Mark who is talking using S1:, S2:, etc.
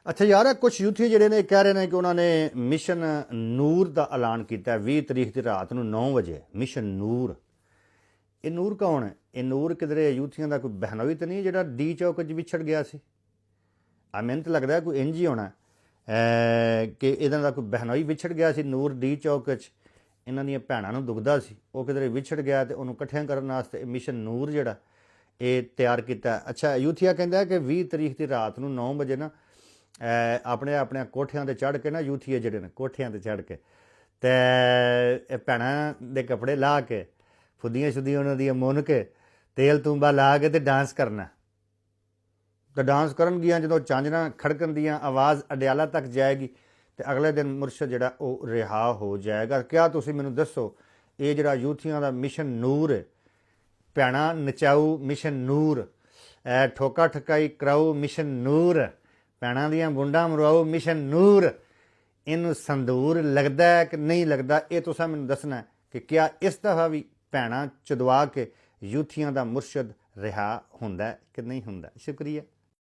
S1: ਅੱਛਾ ਯਾਰ, ਕੁਛ ਯੂਥੀ ਜਿਹੜੇ ਨੇ ਕਹਿ ਰਹੇ ਨੇ ਕਿ ਉਹਨਾਂ ਨੇ ਮਿਸ਼ਨ ਨੂਰ ਦਾ ਐਲਾਨ ਕੀਤਾ 20 ਤਰੀਕ ਦੀ ਰਾਤ ਨੂੰ 9 ਵਜੇ। ਮਿਸ਼ਨ ਨੂਰ, ਇਹ ਨੂਰ ਕੌਣ ਹੈ? ਇਹ ਨੂਰ ਕਿਧਰੇ ਯੂਥੀਆਂ ਦਾ ਕੋਈ ਬਹਿਨੋਈ ਤਾਂ ਨਹੀਂ ਜਿਹੜਾ ਡੀ ਚੌਕ 'ਚ ਵਿਛੜ ਗਿਆ ਸੀ? ਆ ਮੈਨੂੰ ਤਾਂ ਲੱਗਦਾ ਕੋਈ ਇੰਝ ਹੀ ਹੋਣਾ ਕਿ ਇਹਨਾਂ ਦਾ ਕੋਈ ਬਹਿਨੋਈ ਵਿਛੜ ਗਿਆ ਸੀ ਨੂਰ ਡੀ ਚੌਕ 'ਚ। ਇਹਨਾਂ ਦੀਆਂ ਭੈਣਾਂ ਨੂੰ ਦੁਖਦਾ ਸੀ, ਉਹ ਕਿਧਰੇ ਵਿਛੜ ਗਿਆ ਤੇ ਉਹਨੂੰ ਇਕੱਠਿਆਂ ਕਰਨ ਵਾਸਤੇ ਮਿਸ਼ਨ ਨੂਰ ਜਿਹੜਾ ਇਹ ਤਿਆਰ ਕੀਤਾ। ਅੱਛਾ, ਯੂਥੀਆ ਕਹਿੰਦਾ ਕਿ 20 ਤਰੀਕ ਦੀ ਰਾਤ ਨੂੰ 9 ਵਜੇ ਨਾ ਆਪਣੇ ਕੋਠਿਆਂ 'ਤੇ ਚੜ੍ਹ ਕੇ ਨਾ, ਯੂਥੀਏ ਜਿਹੜੇ ਨੇ ਕੋਠਿਆਂ 'ਤੇ ਚੜ੍ਹ ਕੇ ਤੇ ਭੈਣਾਂ ਦੇ ਕੱਪੜੇ ਲਾ ਕੇ, ਫੁੱਦੀਆਂ ਸ਼ੁੱਦੀਆਂ ਉਹਨਾਂ ਦੀਆਂ ਮੁੰਨ ਕੇ, ਤੇਲ ਤੂੰਬਾ ਲਾ ਕੇ ਤੇ ਡਾਂਸ ਕਰਨਾ। ਤਾਂ ਡਾਂਸ ਕਰਨਗੀਆਂ, ਜਦੋਂ ਚਾਂਜਣਾ ਖੜਕਣ ਦੀਆਂ ਆਵਾਜ਼ ਅਡਿਆਲਾ ਤੱਕ ਜਾਏਗੀ ਤੇ ਅਗਲੇ ਦਿਨ ਮੁਰਸ਼ਦ ਜਿਹੜਾ ਉਹ ਰਿਹਾ ਹੋ ਜਾਏਗਾ। ਕਿਆ ਤੁਸੀਂ ਮੈਨੂੰ ਦੱਸੋ, ਇਹ ਜਿਹੜਾ ਯੂਥੀਆਂ ਦਾ ਮਿਸ਼ਨ ਨੂਰ ਹੈ, ਭੈਣਾਂ ਨਚਾਊ ਮਿਸ਼ਨ ਨੂਰ, ਠੋਕਾ ਠਕਾਈ ਕਰਾਊ ਮਿਸ਼ਨ ਨੂਰ, ਭੈਣਾਂ ਦੀਆਂ ਬੁੰਡਾਂ ਮਰਵਾਓ ਮਿਸ਼ਨ ਨੂਰ, ਇਹਨੂੰ ਸੰਦੂਰ ਲੱਗਦਾ ਕਿ ਨਹੀਂ ਲੱਗਦਾ? ਇਹ ਤੁਸੀਂ ਮੈਨੂੰ ਦੱਸਣਾ ਕਿ ਕਿਆ ਇਸ ਦਫਾ ਵੀ ਭੈਣਾਂ ਚਦਵਾ ਕੇ ਯੂਥੀਆਂ ਦਾ ਮੁਰਸ਼ਦ ਰਿਹਾ ਹੁੰਦਾ ਕਿ ਨਹੀਂ ਹੁੰਦਾ। ਸ਼ੁਕਰੀਆ।